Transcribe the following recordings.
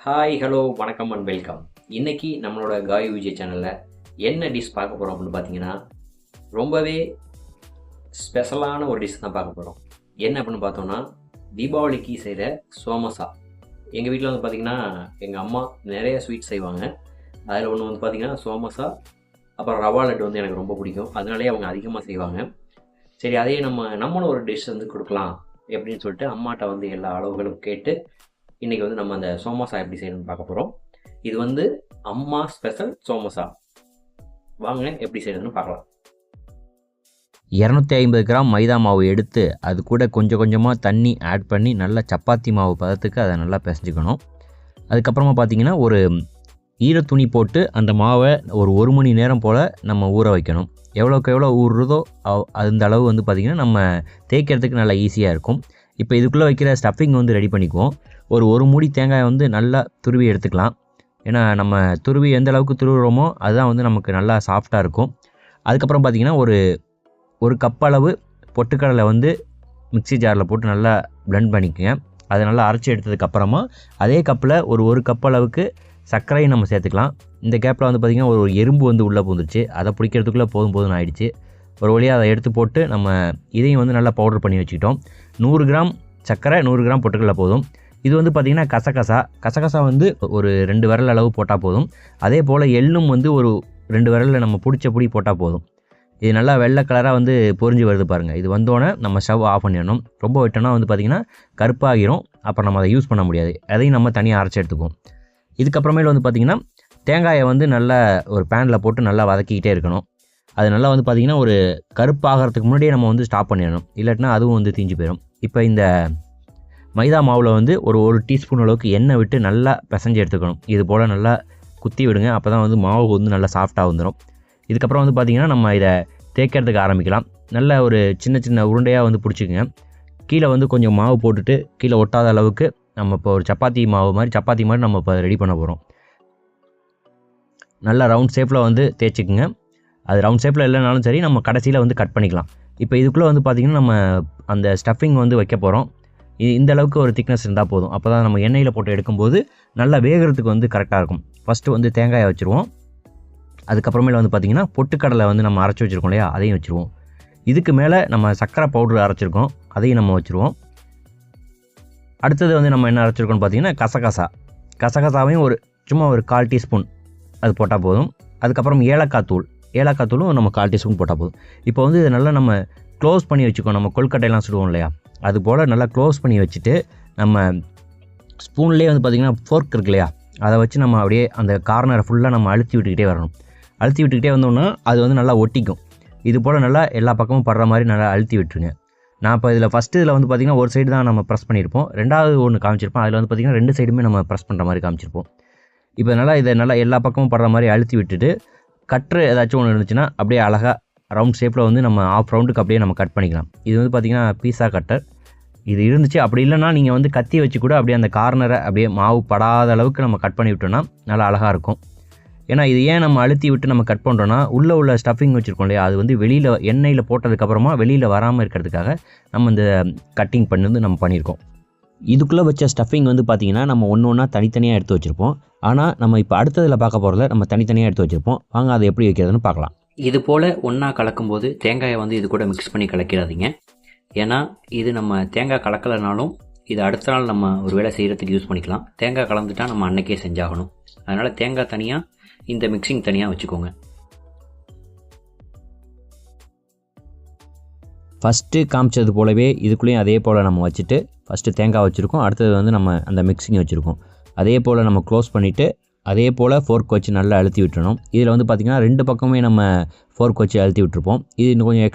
Hi hello வணக்கம் and welcome. இன்றைக்கி நம்மளோட காய் விஜய் சேனலில் என்ன டிஷ் பார்க்க போகிறோம் அப்படின்னு பார்த்தீங்கன்னா, ரொம்பவே ஸ்பெஷலான ஒரு டிஷ் தான் பார்க்க போகிறோம். என்ன அப்படின்னு பார்த்தோன்னா, தீபாவளிக்கு செய்கிற சோமசா. எங்கள் வீட்டில் வந்து பார்த்திங்கன்னா எங்கள் அம்மா நிறைய ஸ்வீட் செய்வாங்க. அதில் ஒன்று வந்து பார்த்திங்கன்னா சோமசா, அப்புறம் ரவா லட்டு வந்து எனக்கு ரொம்ப பிடிக்கும். அதனாலே அவங்க அதிகமாக செய்வாங்க. சரி, அதையே நம்மளும் ஒரு டிஷ் வந்து கொடுக்கலாம் எப்படின்னு சொல்லிட்டு அம்மாட்ட வந்து எல்லா அளவுகளும் கேட்டு இன்றைக்கி வந்து நம்ம அந்த சோமோசா எப்படி செய்யணும்னு பார்க்க போகிறோம். இது வந்து அம்மா ஸ்பெஷல் சோமோசா. வாங்க எப்படி செய்யணும்னு பார்க்கலாம். 250 கிராம் மைதா மாவு எடுத்து அது கூட கொஞ்சம் கொஞ்சமாக தண்ணி ஆட் பண்ணி நல்லா சப்பாத்தி மாவு பதத்துக்கு அதை நல்லா பிசைஞ்சுக்கணும். அதுக்கப்புறமா பார்த்திங்கன்னா ஒரு ஈரத்துணி போட்டு அந்த மாவை ஒரு மணி நேரம் போல் நம்ம ஊற வைக்கணும். எவ்வளோக்கு எவ்வளோ ஊறுறதோ அந்த அளவு வந்து பார்த்திங்கன்னா நம்ம தேய்க்கிறதுக்கு நல்லா ஈஸியாக இருக்கும். இப்போ இதுக்குள்ளே வைக்கிற ஸ்டஃபிங் வந்து ரெடி பண்ணிக்குவோம். ஒரு மூடி தேங்காயை வந்து நல்லா துருவி எடுத்துக்கலாம். ஏன்னா நம்ம துருவி எந்த அளவுக்கு துருவுறோமோ அதுதான் வந்து நமக்கு நல்லா சாஃப்டாக இருக்கும். அதுக்கப்புறம் பார்த்திங்கன்னா ஒரு கப் அளவு பொட்டுக்கடலை வந்து மிக்ஸி ஜாரில் போட்டு நல்லா பிளெண்ட் பண்ணிக்கோங்க. அதை நல்லா அரைச்சி எடுத்ததுக்கப்புறமா அதே கப்பில் ஒரு கப் அளவுக்கு சர்க்கரையும் நம்ம சேர்த்துக்கலாம். இந்த கேப்பில் வந்து பார்த்திங்கன்னா ஒரு எறும்பு வந்து உள்ளே பூந்துருச்சு. அதை பிடிக்கிறதுக்குள்ளே போதும்னு ஆயிடுச்சு. ஒரு வழியாக அதை எடுத்து போட்டு நம்ம இதையும் வந்து நல்லா பவுடர் பண்ணி வச்சுக்கிட்டோம். 100 கிராம் சர்க்கரை 100 கிராம் பொட்டுக்கடலை போதும். இது வந்து பார்த்திங்கன்னா கசகசா வந்து ஒரு 2 விரல் அளவு போட்டால் போதும். அதே போல் எள்ளும் வந்து ஒரு 2 விரலில் நம்ம பிடிச்ச பிடி போட்டால் போதும். இது நல்லா வெள்ளை கலராக வந்து பொரிஞ்சு வருது பாருங்கள். இது வந்தோடனே நம்ம ஸ்டவ் ஆஃப் பண்ணிடணும். ரொம்ப விட்டோன்னா வந்து பார்த்திங்கன்னா கருப்பாகிரும். அப்புறம் நம்ம அதை யூஸ் பண்ண முடியாது. அதையும் நம்ம தனியாக அரைச்சி எடுத்துக்குவோம். இதுக்கப்புறமேல வந்து பார்த்திங்கன்னா தேங்காயை வந்து நல்லா ஒரு பேனில் போட்டு நல்லா வதக்கிக்கிட்டே இருக்கணும். அது நல்லா வந்து பார்த்திங்கன்னா ஒரு கருப்பாகிறதுக்கு முன்னாடியே நம்ம வந்து ஸ்டாப் பண்ணிடணும். இல்லாட்டினா அதுவும் வந்து தீஞ்சு போயிடும். இப்போ இந்த மைதா மாவில் வந்து ஒரு டீஸ்பூன் அளவுக்கு எண்ணெய் விட்டு நல்லா பிசைஞ்சு எடுத்துக்கணும். இது போல் நல்லா குத்தி விடுங்க. அப்போ தான் வந்து மாவு வந்து நல்லா சாஃப்டாக வந்துடும். இதுக்கப்புறம் வந்து பார்த்திங்கன்னா நம்ம இதை தேய்க்கிறதுக்கு ஆரம்பிக்கலாம். நல்ல ஒரு சின்ன உருண்டையாக வந்து பிடிச்சிக்கங்க. கீழே வந்து கொஞ்சம் மாவு போட்டுட்டு கீழே ஒட்டாத அளவுக்கு நம்ம இப்போ ஒரு சப்பாத்தி மாதிரி நம்ம இப்போ ரெடி பண்ண போகிறோம். நல்லா ரவுண்ட் ஷேப்பில் வந்து தேய்ச்சிக்குங்க. அது ரவுண்ட் ஷேப்பில் இல்லைனாலும் சரி, நம்ம கடைசியில் வந்து கட் பண்ணிக்கலாம். இப்போ இதுக்குள்ளே வந்து பார்த்திங்கன்னா நம்ம அந்த ஸ்டஃபிங் வந்து வைக்க போகிறோம். இந்த அளவுக்கு ஒரு திக்னஸ் இருந்தால் போதும். அப்போ தான் நம்ம எண்ணெயில் போட்டு எடுக்கும்போது நல்லா வேகிறதுக்கு வந்து கரெக்டாக இருக்கும். ஃபஸ்ட்டு வந்து தேங்காயை வச்சுருவோம். அதுக்கப்புறமேல வந்து பார்த்திங்கன்னா பொட்டுக்கடலை வந்து நம்ம அரைச்சி வச்சுருக்கோம் இல்லையா, அதையும் வச்சுருவோம். இதுக்கு மேலே நம்ம சர்க்கரை பவுட்ரு அரைச்சிருக்கோம், அதையும் நம்ம வச்சுருவோம். அடுத்தது வந்து நம்ம என்ன அரைச்சிருக்கோம்னு பார்த்திங்கன்னா கசகசாவையும் சும்மா ஒரு 1/4 டீஸ்பூன் அது போட்டால் போதும். அதுக்கப்புறம் ஏலக்காய் தூளும் நம்ம 1/4 டீஸ்பூன் போட்டால் போதும். இப்போ வந்து இதை நல்லா நம்ம க்ளோஸ் பண்ணி வச்சுக்கோம். நம்ம கொல்கட்டையெல்லாம் சுடுவோம் இல்லையா, அது போல் நல்லா க்ளோஸ் பண்ணி வச்சுட்டு நம்ம ஸ்பூன்லேயே வந்து பார்த்திங்கன்னா ஃபோர்க் இருக்கு இல்லையா, அதை வச்சு நம்ம அப்படியே அந்த கார்னரை ஃபுல்லாக நம்ம அழுத்தி விட்டுக்கிட்டே வரணும். அழுத்தி விட்டுக்கிட்டே வந்தோம்னா அது வந்து நல்லா ஒட்டிக்கும். இது போல் நல்லா எல்லா பக்கமும் படுற மாதிரி நல்லா அழுத்தி விட்டுருங்க. நான் இப்போ இதில் வந்து பார்த்திங்கன்னா ஒரு சைடு தான் நம்ம ப்ரெஸ் பண்ணியிருப்போம். ரெண்டாவது ஒன்று காமிச்சிருப்போம். அதில் வந்து பார்த்திங்கன்னா 2 சைடுமே நம்ம ப்ரெஸ் பண்ணுற மாதிரி காமிச்சிருப்போம். இப்போ இதை நல்லா எல்லா பக்கமும் படுற மாதிரி அழுத்தி விட்டுட்டு கட்ரு ஏதாச்சும் ஒன்று இருந்துச்சுன்னா அப்படியே அழகாக ரவுண்ட் ஷேப்பில் வந்து நம்ம ஆஃப் ரவுண்டுக்கு அப்படியே நம்ம கட் பண்ணிக்கலாம். இது வந்து பார்த்திங்கன்னா பீஸா கட்டர் இது இருந்துச்சு. அப்படி இல்லைனா நீங்கள் வந்து கத்தி வச்சு கூட அப்படியே அந்த கார்னரை அப்படியே மாவு படாத அளவுக்கு நம்ம கட் பண்ணி விட்டோம்னா நல்லா அழகாக இருக்கும். ஏன்னா இது ஏன் நம்ம அழுத்தி விட்டு நம்ம கட் பண்ணுறோன்னா, உள்ள ஸ்டஃபிங் வச்சுருக்கோம் இல்லையா, அது வந்து வெளியில் எண்ணெயில் போட்டதுக்கப்புறமா வெளியில் வராமல் இருக்கிறதுக்காக நம்ம இந்த கட்டிங் பண்ணி நம்ம பண்ணியிருக்கோம். இதுக்குள்ளே வச்ச ஸ்டஃபிங் வந்து பார்த்திங்கன்னா நம்ம ஒன்றா தனித்தனியாக எடுத்து வச்சுருப்போம். ஆனால் நம்ம இப்போ அடுத்ததில் பார்க்க போகிறத நம்ம தனித்தனியாக எடுத்து வச்சுருப்போம். வாங்க அதை எப்படி வைக்கிறதுன்னு பார்க்கலாம். இது போல் ஒன்றா கலக்கும்போது தேங்காயை வந்து இது கூட மிக்ஸ் பண்ணி கலக்கிறாதீங்க. ஏன்னா இது நம்ம தேங்காய் கலக்கலைனாலும் இது அடுத்த நாள் நம்ம ஒரு வேளை செய்கிறதுக்கு யூஸ் பண்ணிக்கலாம். தேங்காய் கலந்துட்டா நம்ம அன்றைக்கே செஞ்சாகணும். அதனால் தேங்காய் தனியாக, இந்த மிக்சிங் தனியாக வச்சுக்கோங்க. ஃபஸ்ட்டு காமிச்சது போலவே இதுக்குள்ளேயும் அதே போல் நம்ம வச்சுட்டு ஃபஸ்ட்டு தேங்காய் வச்சுருக்கோம். அடுத்தது வந்து நம்ம அந்த மிக்சிங் வச்சுருக்கோம். அதே போல் நம்ம க்ளோஸ் பண்ணிவிட்டு அதே போல் ஃபோர்க் வச்சு நல்லா அழுத்தி விட்டுறணும். இதில் வந்து பார்த்திங்கன்னா 2 பக்கமே நம்ம ஃபோர்க் வச்சு அழுத்தி விட்டுருப்போம். இது இன்னும் கொஞ்சம்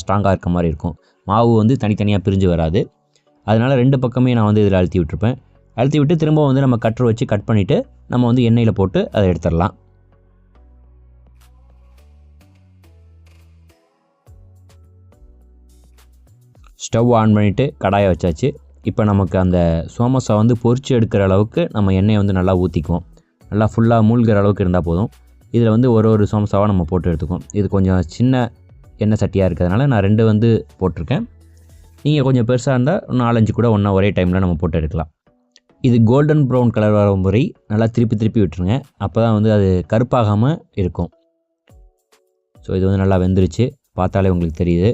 ஸ்ட்ராங்காக இருக்க மாதிரி இருக்கும். மாவு வந்து தனித்தனியாக பிரிஞ்சு வராது. அதனால் 2 பக்கமே நான் வந்து இதில் அழுத்தி விட்டுருப்பேன். அழுத்தி விட்டு திரும்ப வந்து நம்ம கட்ரு வச்சு கட் பண்ணிவிட்டு நம்ம வந்து எண்ணெயில் போட்டு அதை எடுத்துடலாம். ஸ்டவ் ஆன் பண்ணிவிட்டு கடாயை வச்சாச்சு. இப்போ நமக்கு அந்த சோமோசா வந்து பொரிச்சு எடுக்கிற அளவுக்கு நம்ம எண்ணெயை வந்து நல்லா ஊற்றிக்குவோம். நல்லா ஃபுல்லாக மூழ்கிற அளவுக்கு இருந்தால் போதும். இதில் வந்து ஒரு சோமோசாவாக நம்ம போட்டு எடுத்துக்குவோம். இது கொஞ்சம் சின்ன எண்ணெய் சட்டியாக இருக்கிறதுனால நான் 2 வந்து போட்டிருக்கேன். நீங்கள் கொஞ்சம் பெருசாக இருந்தால் 4-5 கூட ஒன்றா ஒரே டைமில் நம்ம போட்டு எடுக்கலாம். இது கோல்டன் ப்ரௌன் கலர் வர முறை நல்லா திருப்பி விட்டுருங்க. அப்போ தான் வந்து அது கருப்பாகாமல் இருக்கும். ஸோ இது வந்து நல்லா வெந்துருச்சு, பார்த்தாலே உங்களுக்கு தெரியுது.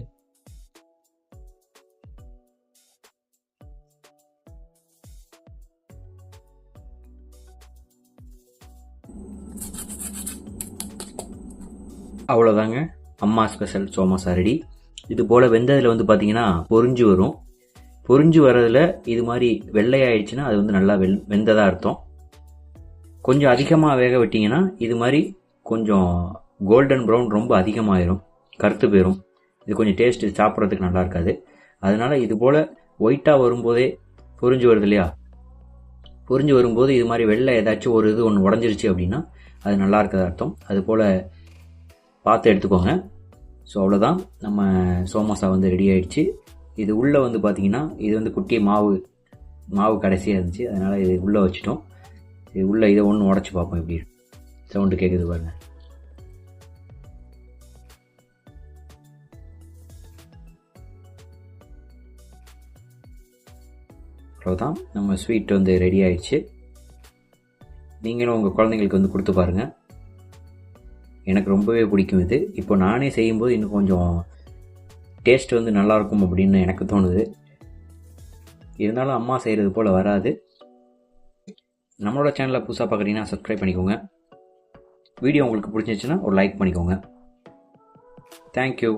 அவ்வளோதாங்க, அம்மா ஸ்பெஷல் சோமாசா ரெடி. இது போல் வெந்ததில் வந்து பார்த்திங்கன்னா பொரிஞ்சு வரும். பொரிஞ்சு வர்றதில் இது மாதிரி வெள்ளையாயிடுச்சுன்னா அது வந்து நல்லா வெந்ததாக அர்த்தம். கொஞ்சம் அதிகமாக வேக விட்டிங்கன்னா இது மாதிரி கொஞ்சம் கோல்டன் ப்ரௌன் ரொம்ப அதிகமாகிடும், கருத்து போயிடும். இது கொஞ்சம் டேஸ்ட்டு சாப்பிட்றதுக்கு நல்லா இருக்காது. அதனால் இது போல் ஒயிட்டாக வரும்போதே பொரிஞ்சு வருது இல்லையா, பொரிஞ்சு வரும்போது இது மாதிரி வெள்ளை ஏதாச்சும் ஒரு இது ஒன்று உடஞ்சிருச்சு அப்படின்னா அது நல்லா இருக்கிறது அர்த்தம். அது போல் பார்த்து எடுத்துக்கோங்க. ஸோ அவ்வளோதான், நம்ம சோமாசா வந்து ரெடி ஆகிடுச்சு. இது உள்ளே வந்து பார்த்திங்கன்னா இது வந்து குட்டி மாவு கடைசியாக இருந்துச்சு, அதனால் இது உள்ளே வச்சுட்டோம். இது உள்ளே இதை ஒன்று உடச்சி பார்ப்போம், எப்படி சவுண்டு கேட்குது பாருங்கள். அவ்வளோதான், நம்ம ஸ்வீட் வந்து ரெடி ஆகிடுச்சு. நீங்களும் உங்கள் குழந்தைங்களுக்கு வந்து கொடுத்து பாருங்கள். எனக்கு ரொம்பவே பிடிக்கும் இது. இப்போ நானே செய்யும்போது இன்னும் கொஞ்சம் டேஸ்ட் வந்து நல்லாயிருக்கும் அப்படின்னு எனக்கு தோணுது. இருந்தாலும் அம்மா செய்கிறது போல் வராது. நம்மளோட சேனலை புதுசாக பார்க்குறீங்கன்னா சப்ஸ்கிரைப் பண்ணிக்கோங்க. வீடியோ உங்களுக்கு பிடிச்சிருந்துச்சுன்னா ஒரு லைக் பண்ணிக்கோங்க. தேங்க்யூ.